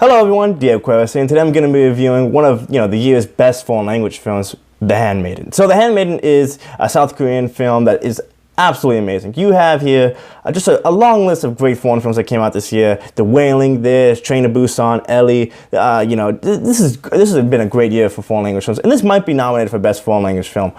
Hello everyone, Aquarius, and today I'm going to be reviewing one of the year's best foreign language films, The Handmaiden. So The Handmaiden is a South Korean film that is absolutely amazing. You have here just a long list of great foreign films that came out this year. The Wailing, Train to Busan, Ellie. This has been a great year for foreign language films, and this might be nominated for best foreign language film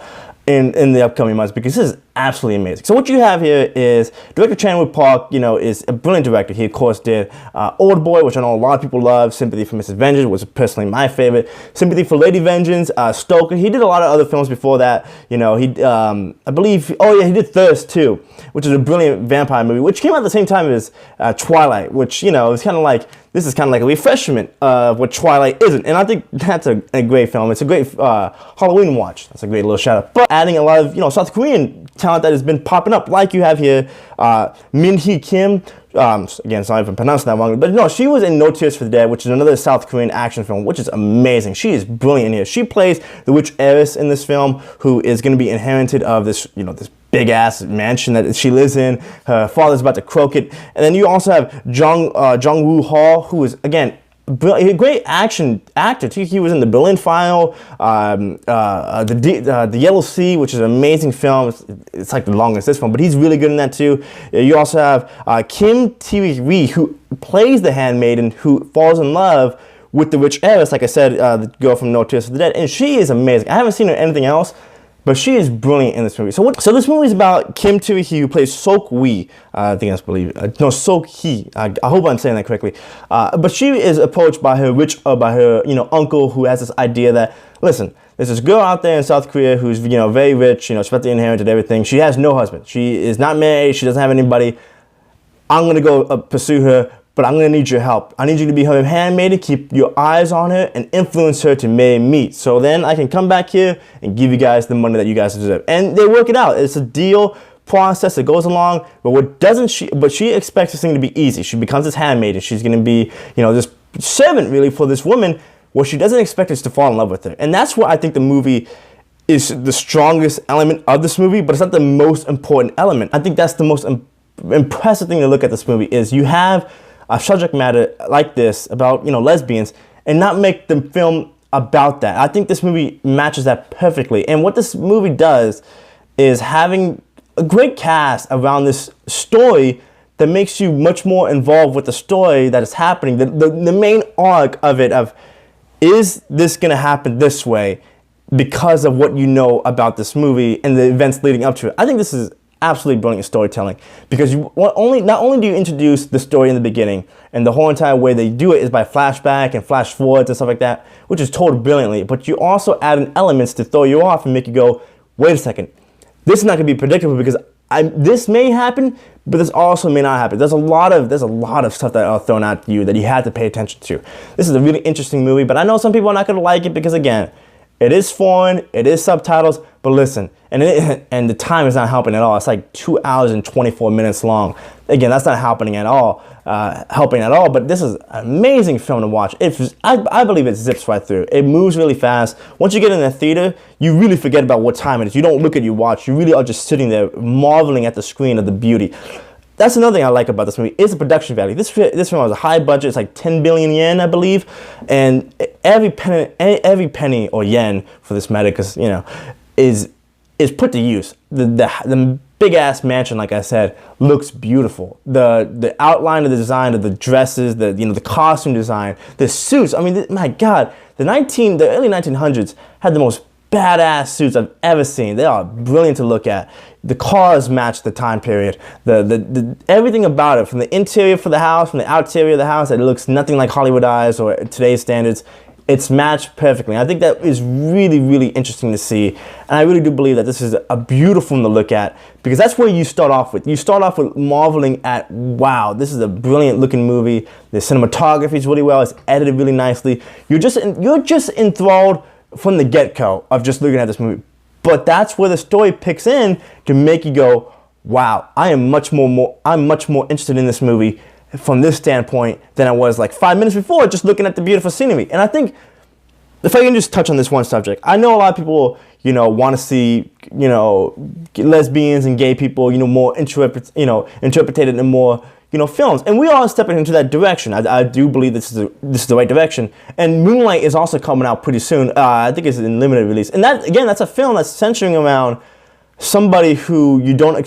in the upcoming months because this is absolutely amazing. So what you have here is director Chan-Wook Park, is a brilliant director. He of course did Oldboy, which I know a lot of people love, Sympathy for Mrs. Vengeance, was personally my favorite, Sympathy for Lady Vengeance, Stoker. He did a lot of other films before that. He I believe, he did Thirst too, which is a brilliant vampire movie, which came out at the same time as Twilight, which is kind of like, this is kind of like a refreshment of what Twilight isn't, and I think that's a great film. It's a great Halloween watch. That's a great little shout out. But adding a lot of South Korean talent that has been popping up, like you have here, Min-hee Kim. Again, sorry if I'm pronouncing that wrong, but no, she was in No Tears for the Dead, which is another South Korean action film, which is amazing. She is brilliant here. She plays the witch Heiress in this film, who is going to be inherited of this, this big ass mansion that she lives in. Her father's about to croak it, and then you also have Jung-woo Hall, who is again a great action actor too. He was in the Berlin File, the Yellow Sea, which is an amazing film. It's like the longest this film, but he's really good in that too. You also have Kim Tae-ri, who plays the handmaiden, who falls in love with the witch Heiress, like I said, the girl from No Tears for the Dead, and she is amazing. I haven't seen her in anything else, but she is brilliant in this movie. So this movie is about Kim Tae-ri, who plays Sok-wi. I think that's Sok-hee. I hope I'm saying that correctly. But she is approached by her uncle, who has this idea that, listen, there's this girl out there in South Korea who's very rich. She's about to inherit everything. She has no husband. She is not married. She doesn't have anybody. I'm gonna go pursue her, but I'm gonna need your help. I need you to be her handmaiden, keep your eyes on her, and influence her to marry me. So then I can come back here and give you guys the money that you guys deserve. And they work it out. It's a deal process that goes along, but she expects this thing to be easy. She becomes this handmaiden. She's gonna be, this servant really for this woman. What she doesn't expect is to fall in love with her. And that's what I think the movie is the strongest element of this movie, but it's not the most important element. I think that's the most impressive thing to look at this movie is you have a subject matter like this about lesbians and not make the film about that. I think this movie matches that perfectly. And what this movie does is having a great cast around this story that makes you much more involved with the story that is happening. The main arc of it is this going to happen this way because of what you know about this movie and the events leading up to it. I think this is absolutely brilliant storytelling because not only do you introduce the story in the beginning, and the whole entire way they do it is by flashback and flash forwards and stuff like that, which is told brilliantly, but you also add in elements to throw you off and make you go, wait a second, this is not going to be predictable because this may happen, but this also may not happen. There's a lot of stuff that are thrown at you that you have to pay attention to. This is a really interesting movie, but I know some people are not going to like it because, again, it is foreign, it is subtitles, but listen, and the time is not helping at all. It's like 2 hours and 24 minutes long. Again, that's not helping at all, but this is an amazing film to watch. I believe it zips right through. It moves really fast. Once you get in the theater, you really forget about what time it is. You don't look at your watch. You really are just sitting there marveling at the screen of the beauty. That's another thing I like about this movie is the production value. This film has a high budget. It's like 10 billion yen, I believe, and every penny or yen for this matter, because is put to use. The big ass mansion, like I said, looks beautiful. The outline of the design of the dresses, the costume design, the suits. I mean, my God, the early 1900s had the most badass suits I've ever seen. They are brilliant to look at. The cars match the time period. The everything about it, from the interior for the house, from the exterior of the house, it looks nothing like Hollywoodized or today's standards. It's matched perfectly. I think that is really, really interesting to see. And I really do believe that this is a beautiful film to look at because that's where you start off with. You start off with marveling at, wow, this is a brilliant looking movie. The cinematography is really well. It's edited really nicely. You're just enthralled from the get-go of just looking at this movie. But that's where the story picks in to make you go, wow, I'm much more interested in this movie from this standpoint than I was like 5 minutes before just looking at the beautiful scenery. And I think, if I can just touch on this one subject, I know a lot of people, want to see, lesbians and gay people, more interpreted in a more, films, and we are stepping into that direction. I do believe this is the right direction. And Moonlight is also coming out pretty soon. I think it's in limited release, and that's a film that's centering around somebody who you don't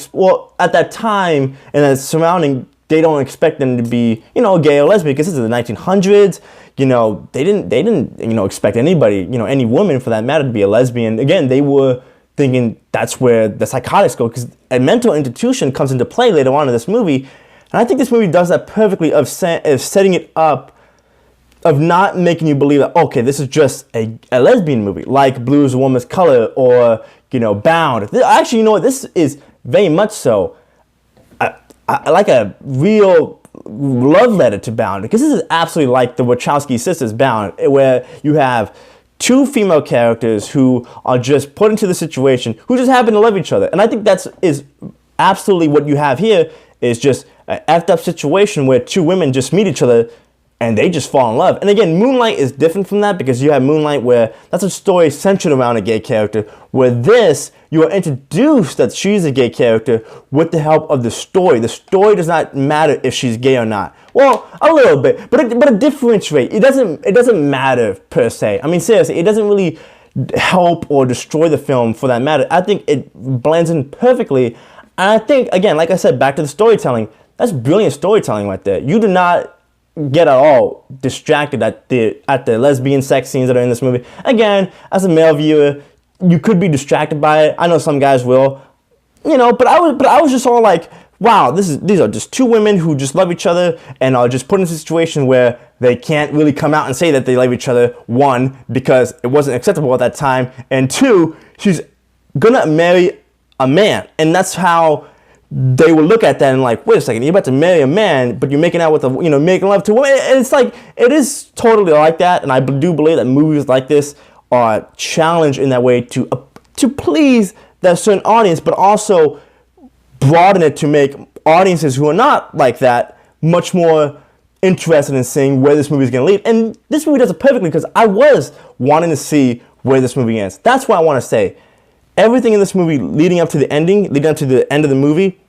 at that time and that surrounding, they don't expect them to be gay or lesbian, because this is the 1900s. They didn't expect anybody, any woman for that matter, to be a lesbian. Again, they were thinking that's where the psychotics go, because a mental institution comes into play later on in this movie. And I think this movie does that perfectly of setting it up, of not making you believe that, okay, this is just a lesbian movie, like Blue is a Woman's Color or, Bound. Actually, what? This is very much so I like a real love letter to Bound, because this is absolutely like the Wachowski sisters Bound, where you have two female characters who are just put into the situation, who just happen to love each other. And I think is absolutely what you have here, is just an effed up situation where two women just meet each other and they just fall in love. And again, Moonlight is different from that, because you have Moonlight where that's a story centered around a gay character, where this, you are introduced that she's a gay character with the help of the story. The story does not matter if she's gay or not. Well, a little bit, but a difference rate. It doesn't matter per se. I mean, seriously, it doesn't really help or destroy the film for that matter. I think it blends in perfectly. And I think, again, like I said, back to the storytelling, that's brilliant storytelling right there. You do not get at all distracted at the lesbian sex scenes that are in this movie. Again, as a male viewer, you could be distracted by it. I know some guys will, but I was just all like, wow, these are just two women who just love each other and are just put in a situation where they can't really come out and say that they love each other. One, because it wasn't acceptable at that time, and two, she's gonna marry a man, and that's how they will look at that and like, wait a second, you're about to marry a man, but you're making out with making love to a woman. And it's like, it is totally like that. And I do believe that movies like this are challenged in that way to please that certain audience, but also broaden it to make audiences who are not like that much more interested in seeing where this movie is going to lead. And this movie does it perfectly, because I was wanting to see where this movie ends. That's what I want to say. Everything in this movie leading up to the ending, leading up to the end of the movie,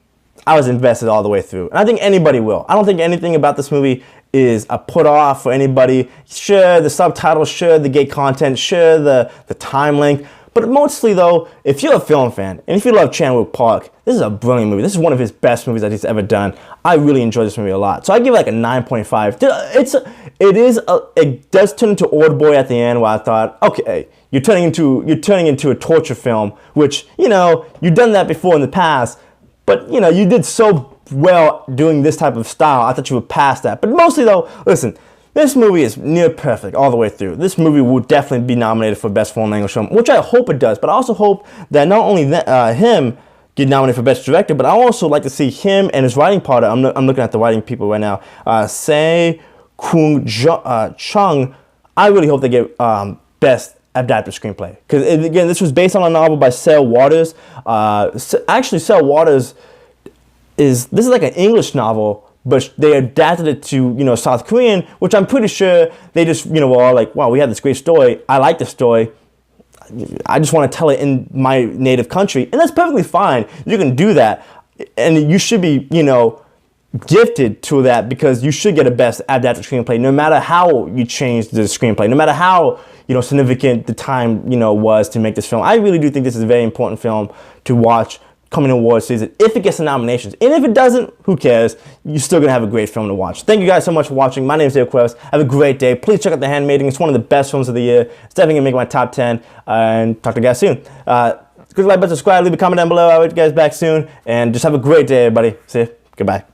I was invested all the way through. And I think anybody will. I don't think anything about this movie is a put off for anybody. Sure, the subtitles, sure, the gay content, sure, the time length. But mostly though, if you're a film fan, and if you love Chan-Wook Park, this is a brilliant movie. This is one of his best movies that he's ever done. I really enjoyed this movie a lot. So I give it like a 9.5. It does turn into Oldboy at the end, where I thought, okay, you're turning into a torture film, which, you've done that before in the past, but, you did so well doing this type of style. I thought you were past that. But mostly though, listen, this movie is near perfect all the way through. This movie will definitely be nominated for Best Foreign Language Film, which I hope it does, but I also hope that not only him get nominated for Best Director, but I also like to see him and his writing partner. I'm looking at the writing people right now. Seo-Kyung Chung. I really hope they get Best Adapted Screenplay, because again, this was based on a novel by Seo Waters. Actually, Seo Waters this is like an English novel, but they adapted it to South Korean, which I'm pretty sure they just were all like, wow, we have this great story. I like the story. I just want to tell it in my native country, and that's perfectly fine. You can do that, and you should be gifted to that, because you should get a Best Adapted Screenplay no matter how you change the screenplay, no matter how significant the time was to make this film. I really do think this is a very important film to watch coming awards season, if it gets the nominations. And if it doesn't, who cares? You're still gonna have a great film to watch. Thank you guys so much for watching. My name is Heiress. Have a great day. Please check out The Handmaiden. It's one of the best films of the year. It's definitely gonna make my top 10. And talk to you guys soon. Click like button, subscribe, leave a comment down below. I'll see you guys back soon. And just have a great day, everybody. See you. Goodbye.